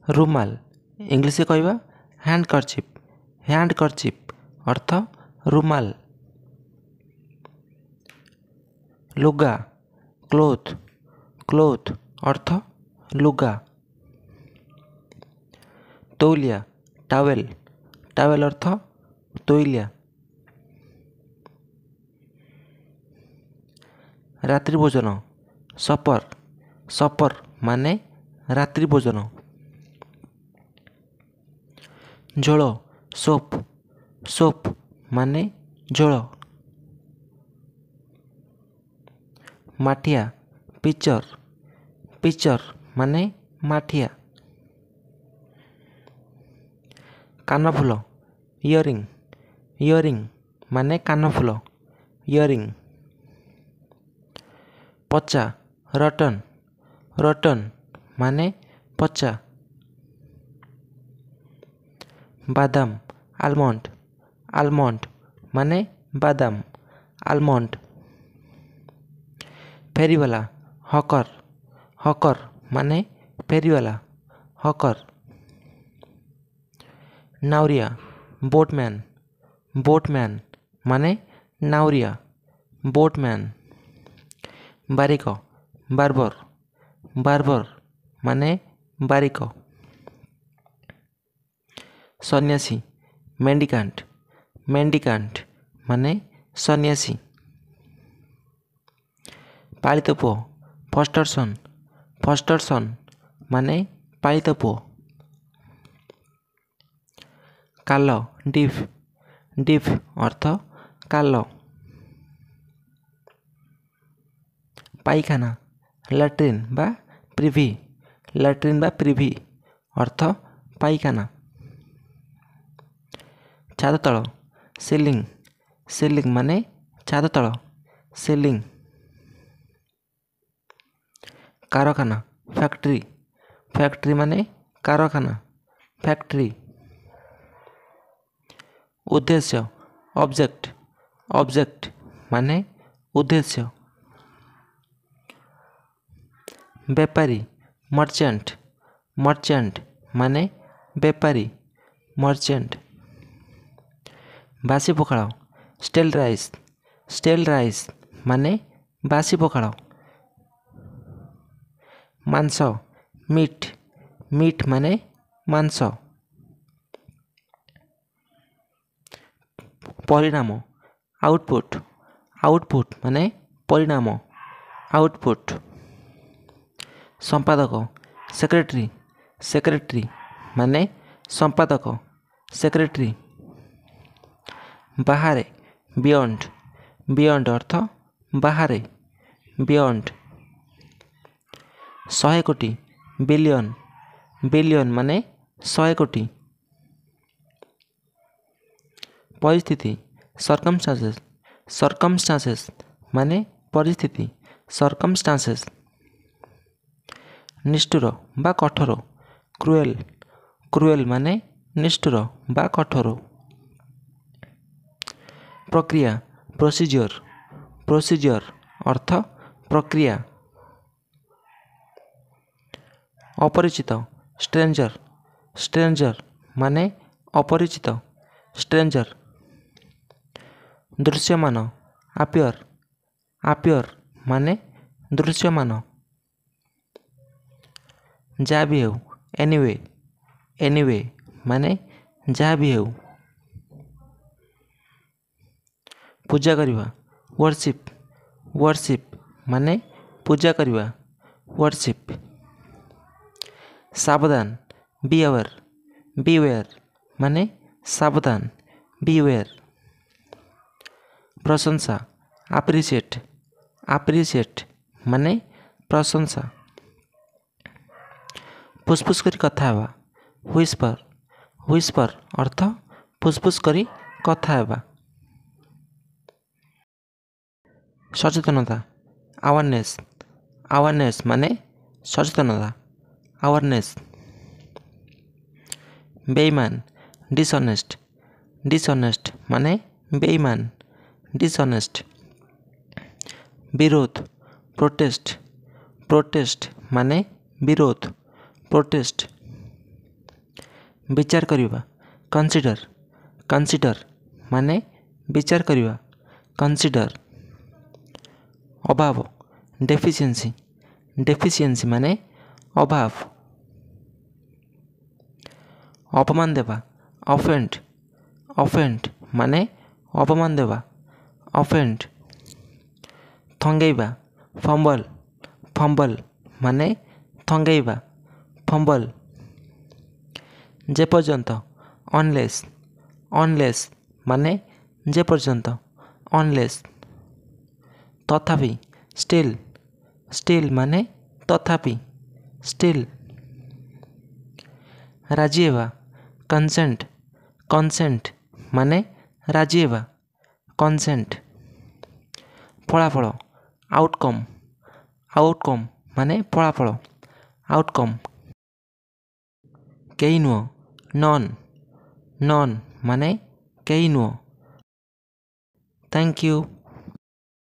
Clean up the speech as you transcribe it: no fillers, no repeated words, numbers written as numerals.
रुमाल इंग्लिश कहवा handkerchief. Handkerchief अर्थ रुमाल। लुगा क्लोथ। क्लोथ अर्थ लुगा। तौलिया टावेल। टावेल अर्थ तौलिया। रात्रि भोजन सपर। सपर माने रात्रि भोजन। झोल सोप। सोप माने झोल। माठिया पिचर। पिचर माने माठिया। कानफुल इयरिंग। इयरिंग माने कानफुल इयरिंग। पचा रटन। रटन माने पचा। बादाम आलमंड। आलमंड माने बादाम आलमंड। फेरीवाला हकर। हकर माने फेरीवाला हकर। नाउरिया बोटमैन। बोटमैन माने नाउरिया बोटमैन। बारिक बार्बर। बार्बर माने बारिक। सन्यासी मेंडिकांट। मेंडिकांट माने सन्यासी। पालित पुओ फस्टर सन। फस्टर सन माने पालित पुओ। काल डिफ। डिफ अर्थ काल। पाइखाना लैट्रिन बा प्रिभी। लैट्रिन बा प्रिभी अर्थ पाइखाना। छात तल सिलिंग। सिलिंग माने छात तल सिलिंग। कारखाना फैक्ट्री। फैक्ट्री माने कारखाना फैक्ट्री। उद्देश्य ऑब्जेक्ट। ऑब्जेक्ट माने उद्देश्य। बेपारी मर्चेंट। मर्चेंट माने बेपारी मर्चेंट। बासी पखाड़ स्टेल राइस। स्टेल राइस माने बासी पखाड़। मांस मीट। मीट माने मांस। परिणाम आउटपुट। आउटपुट माने परिणाम आउटपुट। संपादक सेक्रेटरी। सेक्रेटरी माने संपादक सेक्रेटरी। बाहरे बियॉन्ड। बियॉन्ड अर्थ बाहरे बियॉन्ड। 100 कोटी बिलियन। बिलियन माने 100 कोटी। परिस्थिति सर्कमस्टांसेस। सर्कमस्टांसेस माने परिस्थिति सर्कमस्टांसेस। निष्ठुर बा कठोर क्रुएल। क्रुएल माने निष्ठुर बा कठोर। प्रक्रिया प्रोसीजर। प्रोसीजर अर्थ प्रक्रिया। अपरिचित स्ट्रेंजर। स्ट्रेंजर माने अपरिचित स्ट्रेंजर। दृश्यमान आपियर। आपियर माने दृश्यमान। जहाँ भी हो एनीवे। एनीवे माने जहाँ भी हो। पूजा करवा वर्शिप। वर्शिप माने पूजा करवा वर्शिप। सावधान बीअवेयर। बीअवेयर माने सावधान बीअवेयर। प्रशंसा एप्रिशिएट। एप्रिशिएट माने प्रशंसा। फुसफुस करी कथा हेबा व्हिस्पर। व्हिस्पर अर्थ फुसफुस करी कथा हेबा। सचेतनता अवेयरनेस। अवेयरनेस माने सचेतनता अवेयरनेस। बेईमान डिसऑनेस्ट। डिसऑनेस्ट माने बेईमान डिसऑनेस्ट। विरोध प्रोटेस्ट। प्रोटेस्ट माने विरोध प्रोटेस्ट। विचार करिबा कन्सिडर कन्सिडर माने विचार करिबा कन्सिडर अभाव डेफिशिएंसी डेफिशिएंसी माने अभाव अपमान देवा अफेंड अफेंड माने अपमान देवा अफेंड थंगेबा फंबल फंबल माने थंगेबा फंबल जे पर्यंत अनलेस अनलेस माने जे पर्यंत अनलेस तथापि स्टिल स्टिल माने तथापि स्टिल राजी हेबा कंसेंट कंसेंट माने राजी हेबा कंसेंट फलाफल आउटकम आउटकम माने फलाफल आउटकम केही नुह नन नन माने केही नुह थैंक यू।